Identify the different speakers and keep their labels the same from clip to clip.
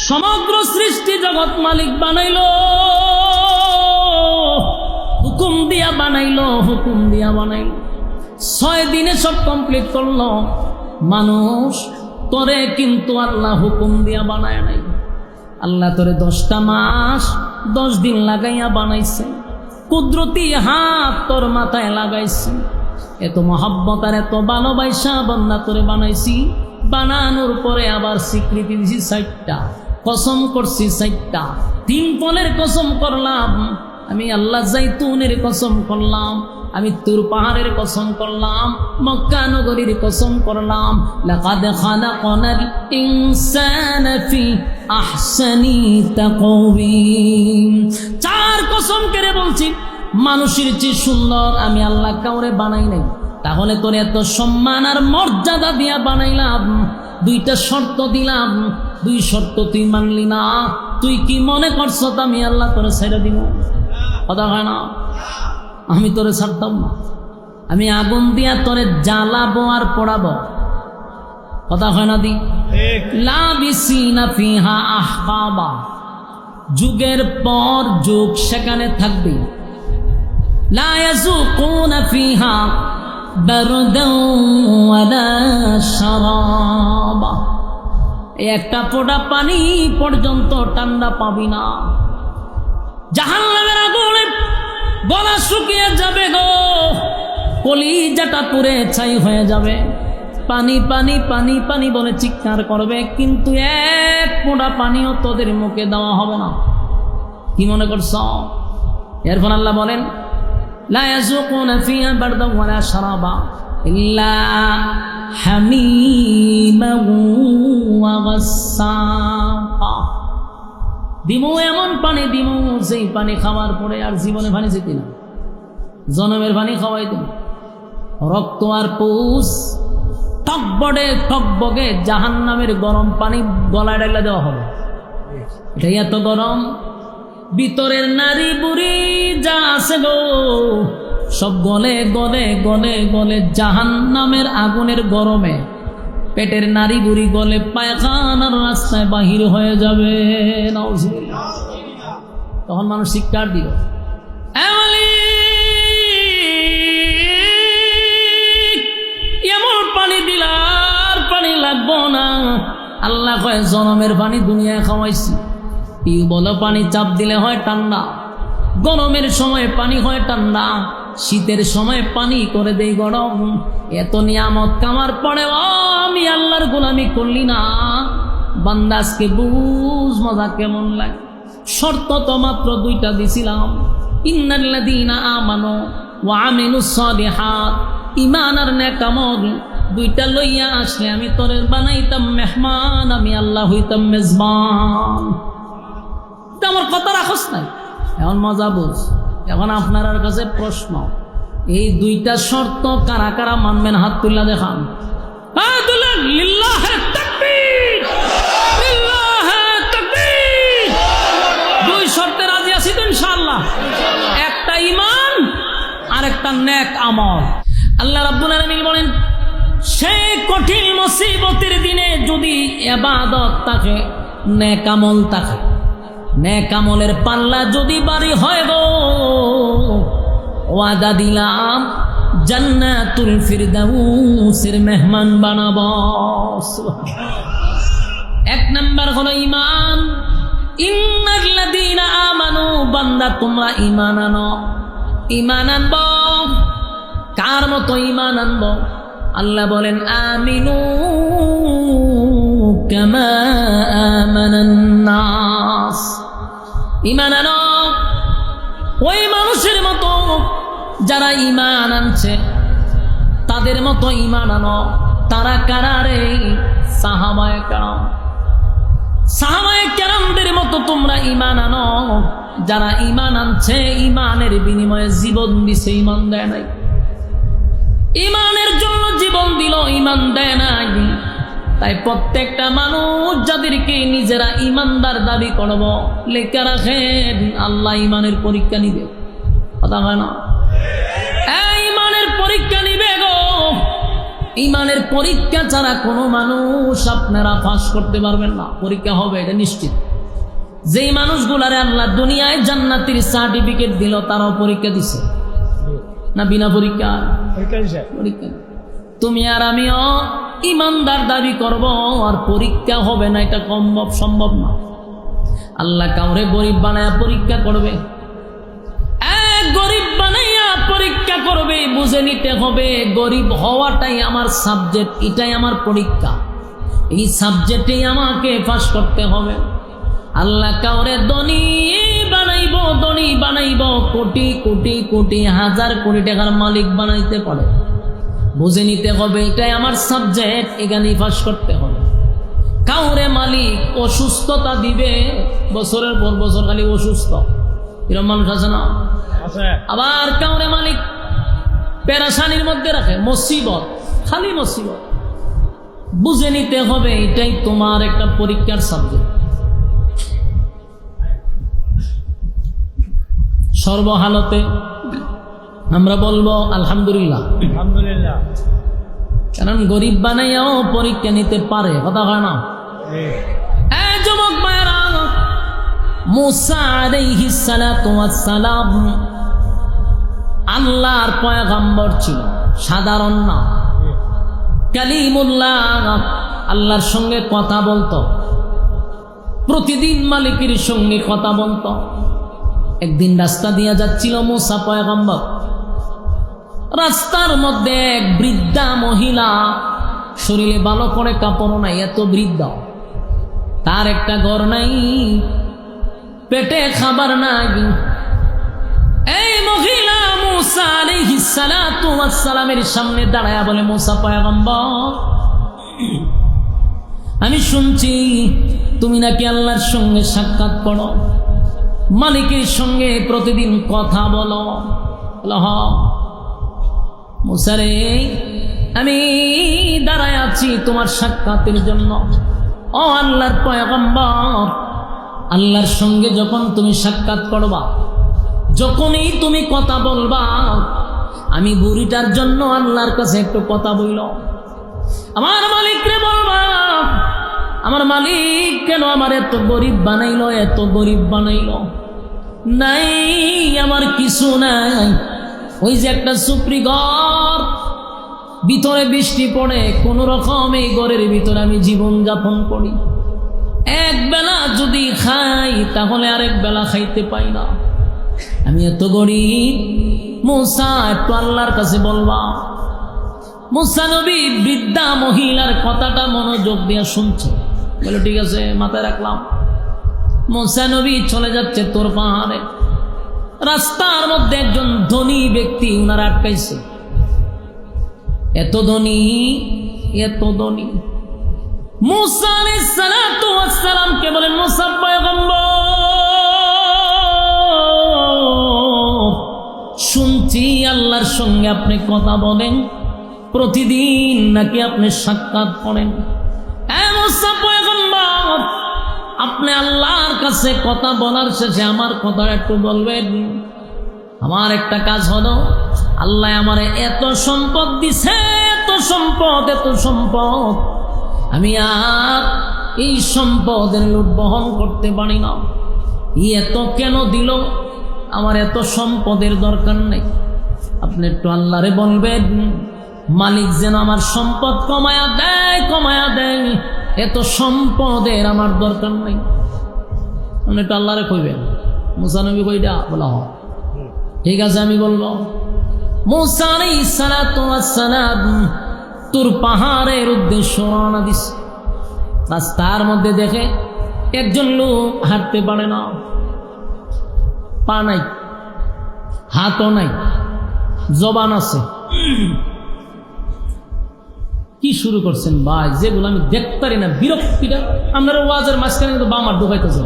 Speaker 1: সমগ্র সৃষ্টি জগৎ মালিক বানাইলো, হুকুম দিয়া বানাইলো, হুকুম দিয়া বানাইলো। 6 দিনে সব কমপ্লিট করলো মানুষ। তোরে কিন্তু আল্লাহ হুকুম দিয়া বানায় নাই। আল্লাহ তোরে 10টা মাস 10 দিন লাগাইয়া বানাইছে। কুদরতি হাত তোর মাথায় লাগাইছি। এত মহব্বত আর এত ভালোবাসা বান্দা তোরে বানাইছি। বানানোর পরে আবার স্বীকৃতি দিছি 4টা, কসম করছি 4টা। 3 ফলের কসম করলাম আমি আল্লাহ, জাইতুনের কসম করলাম আমি, তুর পাহাড়ের কসম করলাম, মক্কা নগরীর কসম করলাম। লাকাদ খালাকনাল ইনসানা ফি আহসানি তাকওয়িম। 4 কসম করে বলছি, মানুষের চেয়ে সুন্দর আমি আল্লাহ কাউরে বানাই নাই। তাহলে তোর এত সম্মান আর মর্যাদা দিয়া বানাইলাম, 2টা শর্ত দিলাম, 2 শর্ত তুই মানলি না। তুই কি মনে করছ আমি আল্লাহ তোরে ছেড়ে দিব? কথা হয় না, আমি তোরে ছাড়তাম না। আমি আগুন দিয়া তোরে জ্বালাবো আর পোড়াবো। কথা হয় না? দি লাবিসিনা ফিহা আহকাবা, যুগের পর যুগ সেখানে থাকবে। লা ইয়াযুকুনা ফিহা বারদান ওয়ালা শারাবা, একটা ফোঁটা পানি পর্যন্ত ঠান্ডা পাবি না। জাহান্নামের আগুনে গলা শুকিয়ে যাবে গো, কলিজাটা পুড়ে ছাই হয়ে যাবে। পানি পানি পানি পানি বলে চিৎকার করবে, কিন্তু 1 ফোঁটা পানিও তোদের মুখে দেওয়া হবে না। কি মনে করছ? এরপর আল্লাহ বলেন লা ইয়াযুকুনা ফিহা বারদান ওয়ালা শারাবা ইল্লা হামিমান ওয়া গাসসাকা। দিমু এমন পানি দিমু, যেই পানি খাওয়ার পরে আর জীবনে পানি যেত না, জনমের পানি খাওয়াই দিন। রক্ত আর পুষ টকবগে টকবগে জাহান্নামের গরম পানি গলায় ডাইলা দেওয়া হবে। এটা এত গরম, ভিতরের নারী বুড়ি যা আছে গো সব গলে গলে গলে গলে জাহান্নামের আগুনের গরমে পেটের নারী বুড়ি গলে পায়খানার রাস্তায় বাহির হয়ে যাবে। তখন মানুষ শিক্ষার দিল, এমন পানি দিলার পানি লাগবো না। আল্লাহ কয় জনমের পানি দুনিয়ায় খাওয়াইছি। টিউবওয়েল পানি চাপ দিলে হয় ঠান্ডা, গরমের সময় পানি হয় ঠান্ডা, শীতের সময় পানি করে দেই গরম। এত নিয়ামত কামার পরে আমি আল্লাহর গোলামি করলি না। বান্দা আজকে বুঝ মজা কেমন লাগে। শর্ত তো মাত্র 2টা দিছিলাম, ইন্নাল্লাযীনা আমানু ওয়া আমিলুস সালিহাত। ঈমান আর নেক আমল 2টা লইয়া আসলে আমি তোরে বানাইতাম মেহমান, আমি আল্লাহ হইতাম মেজবান। আমার কথা রাখস নাই। এখন মজা বুঝ। এখন আপনার কাছে প্রশ্ন, এই 2টা শর্ত কারা কারা মানবেন? হাত তুল্লা দেখান। লিল্লাহে তাকবীর, লিল্লাহে তাকবীর। 2 শর্তে রাজি আছি তো ইনশাআল্লাহ? একটা ঈমান আর একটা নেক আমল। আল্লাহ রাব্বুল আলামিন বলেন, সেই কঠিন মুসিবতের দিনে যদি ইবাদত থাকে, নেক আমল থাকে, নেক আমলের পাল্লা যদি বাড়ি হয় গো, ওয়াদা দিলাম জান্নাতুল ফিরদাউসের মেহমান বানাবো। 1 নাম্বার হলো ঈমান। ইন্নাল্লাযীনা আমানু, বান্দা তোমরা ঈমান আনো। ঈমান আনবো কার মতো ঈমান আনবো? আল্লাহ বলেন আমিনু কামা আমানান নাস। ঈমান আনো ওই মানুষের মতো যারা ঈমান আনছে, তাদের মতো ঈমান আনো। তারা কারা রে? সাহাবায়ে কেরাম। সাহাবায়ে কেরামদের মতো তোমরা ঈমান আনো। যারা ঈমান আনছে, ঈমানের বিনিময়ে জীবন দিছে, ঈমান দেয় নাই। ঈমানের জন্য জীবন দিল, ঈমান দেয় নাই। তাই প্রত্যেকটা মানুষ যাদেরকে নিজেরা ঈমানদার দাবি করব, লেখা রাখেন আল্লাহ ঈমানের পরীক্ষা নিবে। কথা হয় না? এই ঈমানের পরীক্ষা নিবে গো। ইমানের পরীক্ষা ছাড়া কোনো মানুষ আপনারা পাস করতে পারবেন না। পরীক্ষা হবে, এটা নিশ্চিত। যেই মানুষগুলারে আল্লাহ দুনিয়ায় জান্নাতের সার্টিফিকেট দিল, তারাও পরীক্ষা দিছে না? বিনা পরীক্ষা পরীক্ষা। তুমি আর আমিও ইমানদার দাবি করব আর পরীক্ষা হবে না, এটা সম্ভব না। আল্লাহ কাউরে গরিব বানায়া পরীক্ষা করবে, গরিব বানাইয়া পরীক্ষা করবে। বুঝে নিতে হবে গরিব হওয়াটাই আমার সাবজেক্ট, এটাই আমার পরীক্ষা, এই সাবজেক্টেই আমাকে পাস করতে হবে। আল্লাহ কাউরে ধনী বানাইব, কোটি কোটি কোটি হাজার কোটি টাকার মালিক বানাইতে পারে। বুঝে নিতে হবে এটাই আমার সাবজেক্ট, এখানেই পাস করতে হবে। কাউরে মালিক অসুস্থতা দিবে, বছরের পর বছর খালি অসুস্থ, এরকম মানুষ আছে না? আবার কাউরে মালিক পেরেশানির মধ্যে রাখে, মুসিবত, খালি মুসিবত। বুঝে নিতে হবে এটাই তোমার একটা পরীক্ষার সাবজেক্ট। সর্বহালতে আমরা বলবো আলহামদুলিল্লাহ, আলহামদুলিল্লাহ। কারণ গরিব বানাইয়াও পরীক্ষা নিতে পারে, কথা হয় না? যুবক ভাইরা, মুসা আলাইহিস সালাতু ওয়াস সালাম আল্লাহর পয়গম্বর ছিল, সাধারণ না, কালিমুল্লাহ। আল্লাহর সঙ্গে কথা বলতো, প্রতিদিন মালিকের সঙ্গে কথা বলতো। একদিন রাস্তা দিয়ে যাচ্ছিল মুসা পয়গম্বর, রাস্তার মধ্যে এক বৃদ্ধা মহিলা, শরীরে ভালো করে কাপড় নাই, এত বৃদ্ধা, তার একটা ঘর নাই, পেটে খাবার নাই। এই মহিলা মুসা আলাইহিস সালাতু ওয়াস সালামের সামনে দাঁড়ায়া বলে, মুসা পয়গম্বর, আমি শুনছি তুমি নাকি আল্লাহর সঙ্গে সাক্ষাৎ করো, মালিকের সঙ্গে প্রতিদিন কথা বলো। মুসা রে, আমি দাঁড়ায় আছি তোমার সাক্ষাতের জন্য। ও আল্লাহর পয়গম্বর, আল্লাহর সঙ্গে যখন তুমি সাক্ষাৎ করবা, যখনই তুমি কথা বলবা, আমি বুড়িটার জন্য আল্লাহর কাছে একটু কথা বইল। আমার মালিকরে বলবা, আমার মালিক কেন আমার এত গরিব বানাইলো, এত গরিব বানাইলো? নাই, আমার কিছু নাই, ওই যে একটা সুপ্রি ঘর, ভিতরে বৃষ্টি পড়ে, কোন রকম এই ঘরের ভিতরে আমি জীবন যাপন করি। এক বেলা যদি খাই তাহলে আরেক বেলা খাইতে পাই না, আমি এত গরিব। মুসা, একটু আল্লাহর কাছে বলবা। মুসা নবী বৃদ্ধা মহিলার কথাটা মনোযোগ দিয়ে শুনছে, বলে ঠিক আছে, মাথায় রাখলাম। মুসা নবী চলে যাচ্ছে তোর পাহাড়ে। রাস্তার মধ্যে একজন ধনী ব্যক্তি উনারা আটকাইছে, এত ধনী, এত ধনী। মুসা আলাইহিস সালাতু ওয়াস সালামকে বলেন, মুসা পয়গম্বর, শুনছি আল্লাহর সঙ্গে আপনি কথা বলেন, প্রতিদিন নাকি আপনি সাক্ষাৎ করেন। মুসা পয়গম্বর, আপনি আল্লাহর কাছে কথা বলার শেষে আমার কথা একটু বলবেন। আমার একটা কাজ হলো, আল্লাহ আমারে এত সম্পদ দিছে, এত সম্পদ, এত সম্পদ, আমি আর এই সম্পদের লোড বহন করতে পারি না। এত কেন দিল? আমার এত সম্পদের দরকার নেই, আপনি একটু আল্লাহরে বলবেন মালিক যেন আমার সম্পদ কমায়া দেয়, কমায়া দেয়, এত সম্পদের আমার দরকার নেই। আপনি একটু আল্লাহরে কইবেন। মুসা নবী কইটা বলা হয়, ঠিক আছে আমি বলবো। মুসা আলাইহিস সালাতু ওয়াস সালাম তোর পাহাড়ের উদ্দেশ্য রওনা দিস। রাস্তার মধ্যে দেখে একজন লোক হাঁটতে পারে না, পা নাই, হাতও নাই, জবান আছে। কি শুরু করছেন ভাই, যেগুলো আমি দেখতে পারি না, বিরক্তিটা। আপনার ওয়াজের মাঝখানে কিন্তু বামার ঢুকাইতেছে,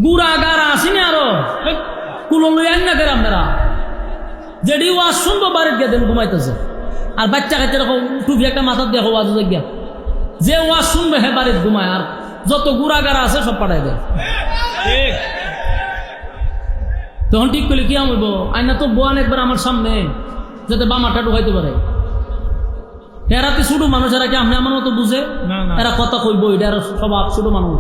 Speaker 1: গুড়া গাড়া আসেনি, আরো কুলো লইয়েন না কেন আপনারা? যেটি ওয়াজ শুনবো বাড়ির গিয়ে দেন ঘুমাইতেছে, আর বাচ্চা কাচ্চা এরকম টুপি একটা মাথার দেখো ওয়াজ গিয়া, যে ওয়াজ শুনবে হে বাড়ির ঘুমায়, আর যত গুড়া গাড়া আছে সব পাঠাই দেয়। তখন ঠিক করলে কি হইব, আইনা তো বোয়ান একবার আমার সামনে, যাতে বামাটা ঢুকাইতে পারে। এরা কি ছোট মানুষ, এরা কি আপনি আমার মতো বুঝে?
Speaker 2: না, না।
Speaker 1: এরা কথা কইব, এটা এরা স্বভাব ছোট মানুষ।